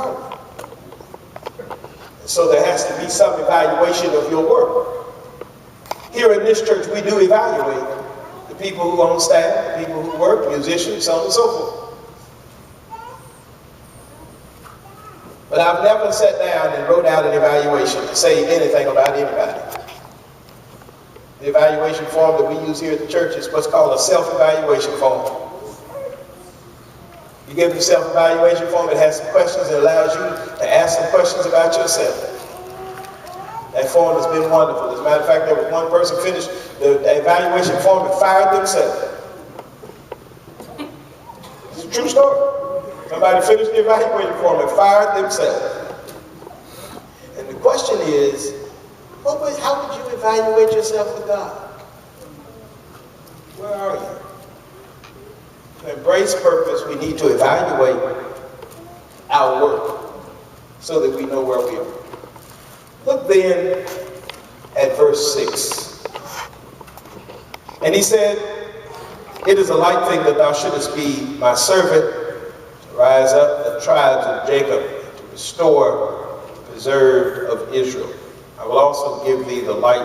calling. So there has to be some evaluation of your work. Here in this church, we do evaluate the people who own staff, the people who work, musicians, so on and so forth. But I've never sat down and wrote out an evaluation to say anything about anybody. The evaluation form that we use here at the church is what's called a self-evaluation form. You give the self-evaluation form, it has some questions that allows you to ask some questions about yourself. That form has been wonderful. As a matter of fact, there was one person finished the evaluation form and fired themselves. It's a true story. Somebody finished the evaluation form and fired themselves. And the question is, how would you evaluate yourself with God? Where are you? To embrace purpose, we need to evaluate our work so that we know where we are. Look then at verse 6. And he said, "It is a light thing that thou shouldest be my servant, to rise up the tribes of Jacob, to restore the preserved of Israel. I will also give thee the light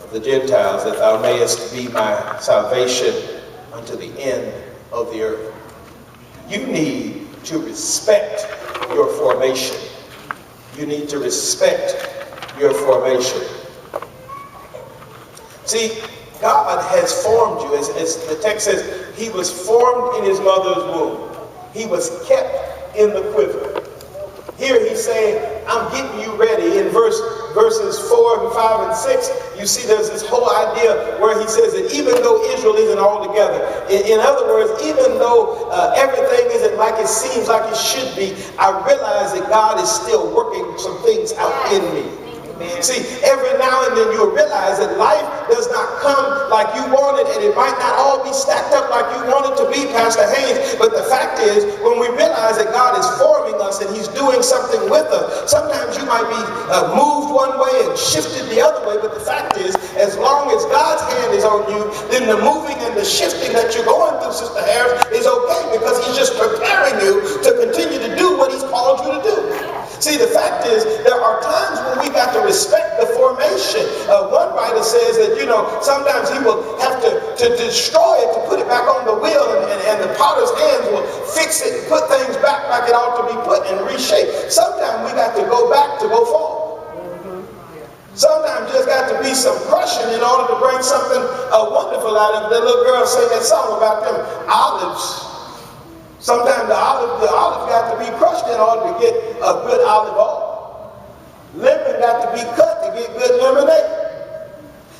of the Gentiles, that thou mayest be my salvation unto the end of the earth." You need to respect your formation. You need to respect your formation. See, God has formed you. As the text says, he was formed in his mother's womb. He was kept in the quiver. Here he's saying, I'm getting you ready. In verses 4 and 5 and 6, you see there's this whole idea where he says that even though Israel isn't all together, in other words, even though everything isn't like it seems like it should be, I realize that God is still working some things out in me. See, every now and then you'll realize that life does not come like you want it, and it might not all be stacked up like you want it to be, Pastor Haynes, but the fact is, when we realize that God is forming us and he's doing something with us, sometimes you might be moved one way and shifted the other way, but the fact is, as long as God's hand is on you, then the moving and the shifting that you're going through, Sister Harris, is okay, because he's just preparing you to continue to do what he's called you to do. See, the fact is, there are times when we got to respect the formation. One writer says that, sometimes he will have to destroy it to put it back on the wheel, and the potter's hands will fix it and put things back like it ought to be put and reshape. Sometimes we got to go back to go forward. Sometimes there's got to be some crushing in order to bring something wonderful out of it. The little girl sang that song about them olives. Sometimes the olive got to be crushed in order to get a good olive oil. Lemon got to be cut to get good lemonade.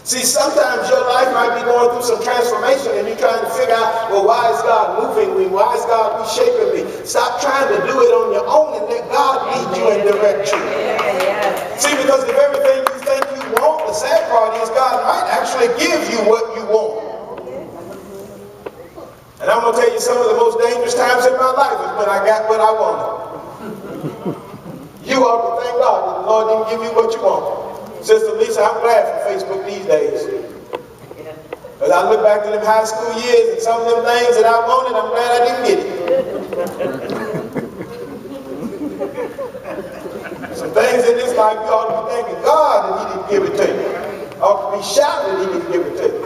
See, sometimes your life might be going through some transformation and you're trying to figure out, well, why is God moving me? Why is God reshaping me? Stop trying to do it on your own and let God lead you and direct you. See, because if everything you think you want, the sad part is God might actually give you what you want. And I'm going to tell you, some of the most dangerous times in my life is when I got what I wanted. You ought to thank God that the Lord didn't give you what you wanted. Sister Lisa, I'm glad for Facebook these days. As I look back to them high school years and some of them things that I wanted, I'm glad I didn't get it. Some things in this life you ought to be thanking God that he didn't give it to you. Ought to be shouting that he didn't give it to you.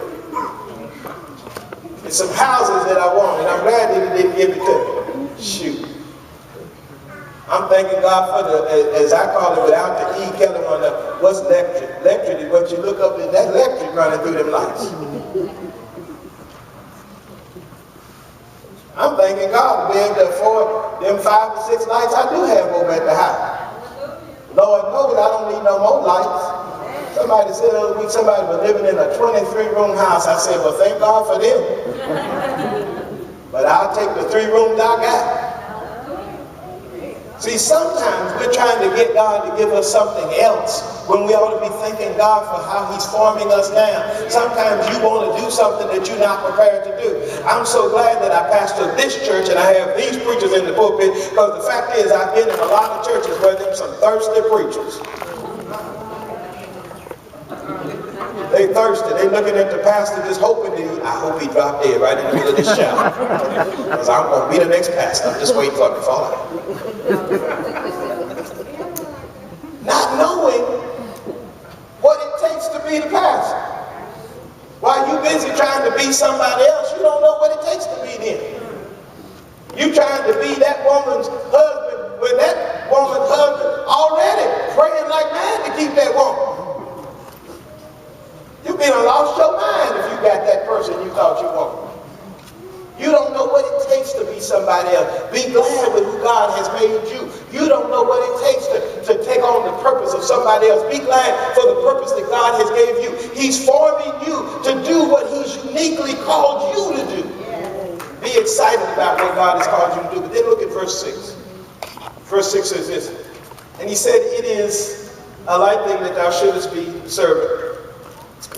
There's some houses that I want, and I'm glad that he didn't give it to me. Shoot. I'm thanking God for the, as I call it, without the E, Kelly on the, what's electric? Electric is what you look up and that electric running through them lights. I'm thanking God to be able to afford them 5 or 6 lights I do have over at the house. Lord knows I don't need no more lights. Somebody said the other week, somebody was living in a 23-room house. I said, well, thank God for them. But I'll take the 3 rooms I got. See, sometimes we're trying to get God to give us something else when we ought to be thanking God for how he's forming us now. Sometimes you want to do something that you're not prepared to do. I'm so glad that I pastor this church and I have these preachers in the pulpit, because the fact is I've been in a lot of churches where there's some thirsty preachers. They thirsty. They looking at the pastor just hoping that I hope he dropped dead right in the middle of this shout. Because I'm going to be the next pastor. I'm just waiting for him to fall out. be somebody else, you don't know what it takes to be them. You trying to be that woman's husband when that woman's husband already praying like mad to keep that woman. You been lost your mind if you got that person you thought you wanted. You don't know what it takes to be somebody else. Be glad with who God has made you. You don't know what it takes to take on the purpose of somebody else. Be glad for the purpose that God has gave you. He's forming you to do what he's uniquely called you to do. Be excited about what God has called you to do. But then look at verse 6. Verse 6 says this. And he said, it is a light thing that thou shouldest be servant.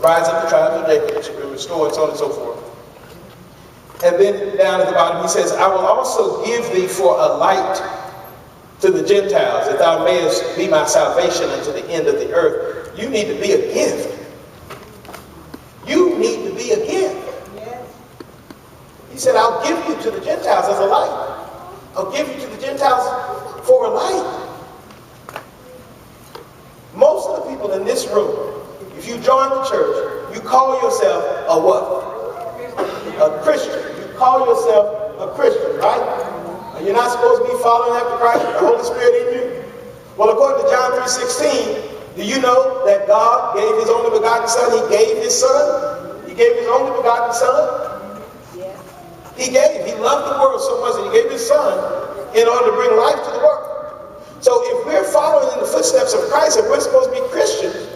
Rise up the tribes of Jacob, that should be restored, and so on and so forth. And then down at the bottom he says, I will also give thee for a light to the Gentiles, that thou mayest be my salvation unto the end of the earth. You need to be a gift. You need to be a gift. He said, I'll give you to the Gentiles as a light. I'll give you to the Gentiles for a light. Most of the people in this room, if you join the church, you call yourself a what? A Christian. You call yourself a Christian, right? You're not supposed to be following after Christ with the Holy Spirit in you. Well, according to John 3:16, do you know that God gave his only begotten son? He gave his son. He gave his only begotten son. He loved the world so much that he gave his son in order to bring life to the world. So if we're following in the footsteps of Christ and we're supposed to be Christians,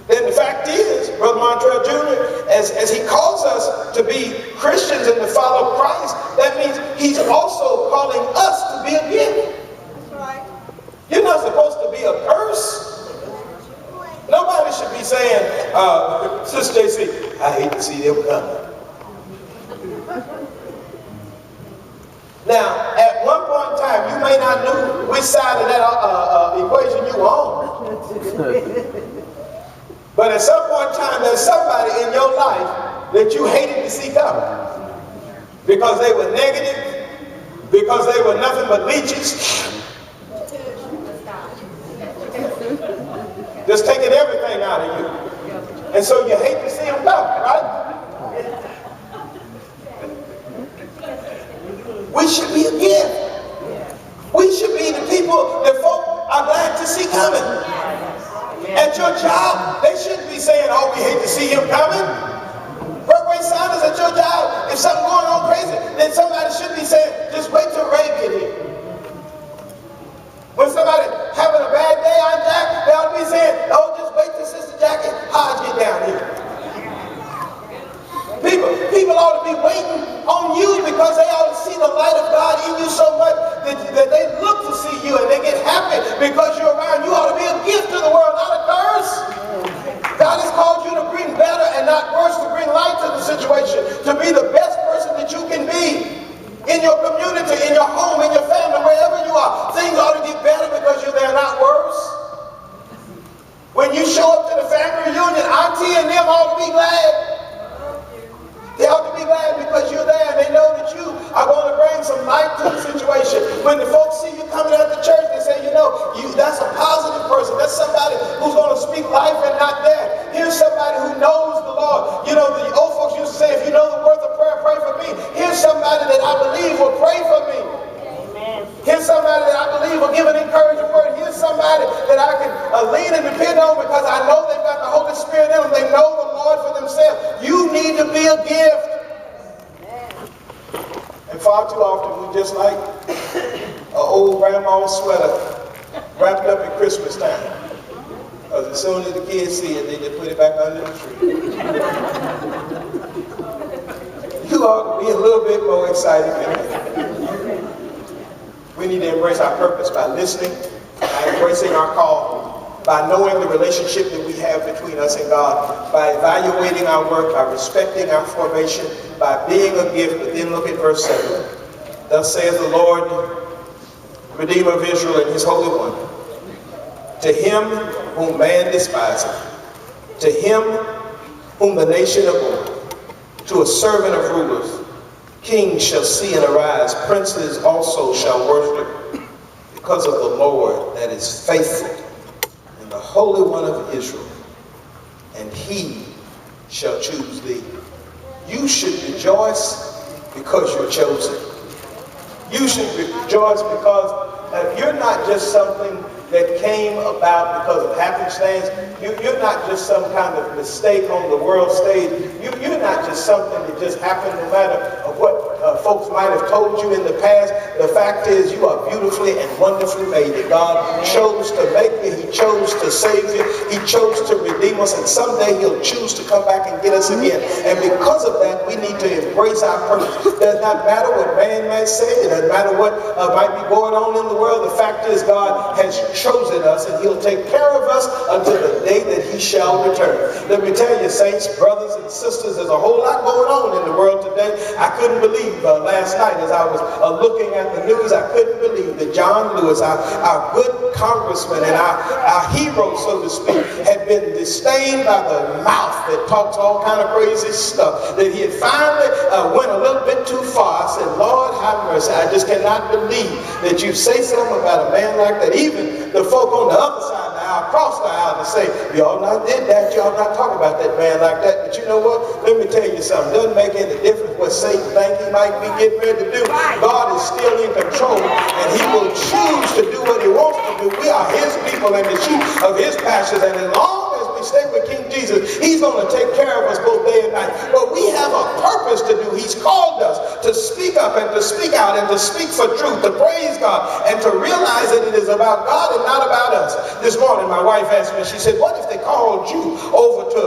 then the fact is, Brother Montrell Jr., as he calls us to be Christians and to follow Christ, that means he's also calling us to be a gift. That's right. You're not supposed to be a curse. Nobody should be saying, Sister JC, I hate to see them coming. Now, at one point in time, you may not know which side of that equation you on. But at some point in time, there's somebody in your life that you hated to see coming. Because they were negative, because they were nothing but leeches. Just taking everything out of you. And so you hate to see them coming, right? We should be a gift. We should be the people that folk are glad to see coming. At your job, they shouldn't be saying, oh, we hate to see him coming. Broadway Sanders at your job, if something going on crazy, then somebody should be saying, just wait till Ray get here. When somebody having a bad day on Jack, they ought to be saying, oh, just wait till Sister Jackie Hodge get down here. People ought to be waiting on you because they ought to see the light of God in you so much that they look to see you and they get happy because you're around. You ought to be a gift to the world, not a curse. God has called you to bring better and not worse, to bring light to the situation, to be the best person that you can be in your community, in your home, in your family, wherever you are. Things ought to get better because you're there, not worse. When you show up to the family reunion, Auntie and them ought to be glad. They ought to be glad because you're there and they know that you are going to bring some light to the situation. When the folks see you coming out the church, they say, you know, that's a positive person. That's somebody who's going to speak life and not death. Here's somebody who knows the Lord. You know, the old folks used to say, if you know the worth of prayer, pray for me. Here's somebody that I believe will pray for me. Here's somebody that I believe will give an encouraging word. Here's somebody that I can lean and depend on because I know they've got the Holy Spirit in them. They know the Lord for themselves. You need to be a gift. And far too often we just like an old grandma's sweater wrapped up at Christmas time. Because as soon as the kids see it, they just put it back under the tree. You ought to be a little bit more excited than that. We need to embrace our purpose by listening, by embracing our call, by knowing the relationship that we have between us and God, by evaluating our work, by respecting our formation, by being a gift. But then look at verse 7. Thus saith the Lord, Redeemer of Israel and his Holy One, to him whom man despiseth, to him whom the nation abhorreth, to a servant of rulers, kings shall see and arise, princes also shall worship, because of the Lord that is faithful, and the Holy One of Israel, and he shall choose thee. You should rejoice because you're chosen. You should rejoice because you're not just something that came about because of happenstance. You're not just some kind of mistake on the world stage. You're not just something that just happened no matter what folks might have told you in the past. The fact is you are beautifully and wonderfully made. That God chose to make you. He chose to save you. He chose to redeem us. And someday he'll choose to come back and get us again. And because of that, we need to embrace our purpose. It does not matter what man might say. It doesn't matter what might be going on in the world. The fact is God has chosen us, and he'll take care of us until the day that he shall return. Let me tell you, saints, brothers and sisters, there's a whole lot going on in the world today. I couldn't believe last night as I was looking at the news, I couldn't believe that John Lewis, our good congressman and our hero, so to speak, had been disdained by the mouth that talks all kind of crazy stuff, that he had finally went a little bit too far. I said, Lord have mercy, I just cannot believe that you say something about a man like that. Even the folk on the other side of the aisle, across the aisle, to say, y'all not did that, y'all not talk about that man like that. But you know what? Let me tell you something. Doesn't make any difference what Satan thinks he might be getting ready to do. God is still in control, and he will choose to do what he wants to do. We are his people and the sheep of his pastures, and as long as we stay with King Jesus, he's going to take care of us both day and night. But we have a purpose to do. He's called us to speak up and to speak out and to speak for truth, to praise God, and to realize that it is about God and not about us. This morning, my wife asked me, she said, what if they called you over to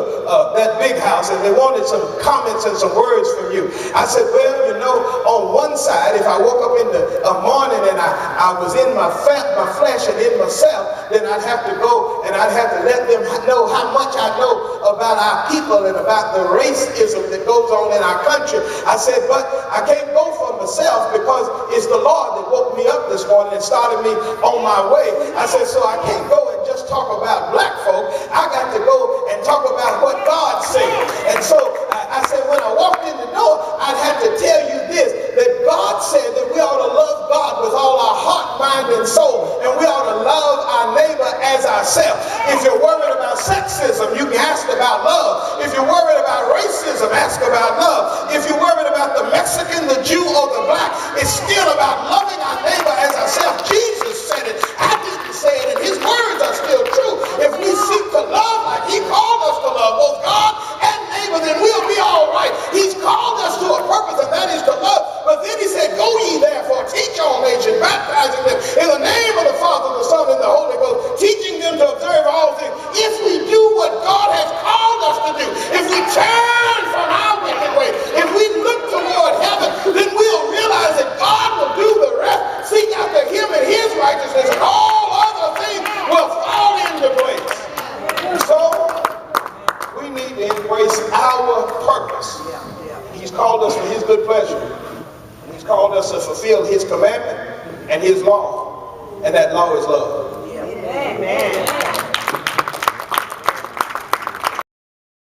that big house and they wanted some comments and some words from you? I said, well, you know, on one side, if I woke up in the morning and I was in my flesh and in myself, then I'd have to go and I'd have to let them know how much I know about our people and about the racism that goes on in our country. I said, but I can't go for myself because it's the Lord that woke me up this morning and started me on my way. I said, so I can't go and just talk about black folk. I got to go and talk about what God said. And so I said, when I walked in the door, I'd have to tell you this, that God said that we ought to love God with all our heart, mind, and soul, and we ought to love our neighbor as ourselves. If you're worried about sexism, you can ask about love. If you're worried about racism, ask about love. If you're worried about the Mexican, the Jew, or the black, it's still about loving our neighbor as ourselves. Jesus said it. I didn't say it, and his words are still true. If we seek to love like he called us to love, both God and neighbor, then we'll be all right. He's called us to a purpose, and that is to love. But then he said, go ye therefore, teach all nations, baptizing them in the name of the Father, the Son, and the Holy Ghost, teaching them to observe all things. If we do what God has called us to do, if we turn from our wicked way, if we look toward heaven, then we'll realize that God will do the rest. Seek after him and his righteousness, and all other things will fall into place. So we need to embrace our purpose. He's called us for his good pleasure. He's called us to fulfill his commandment and his law. And that law is love.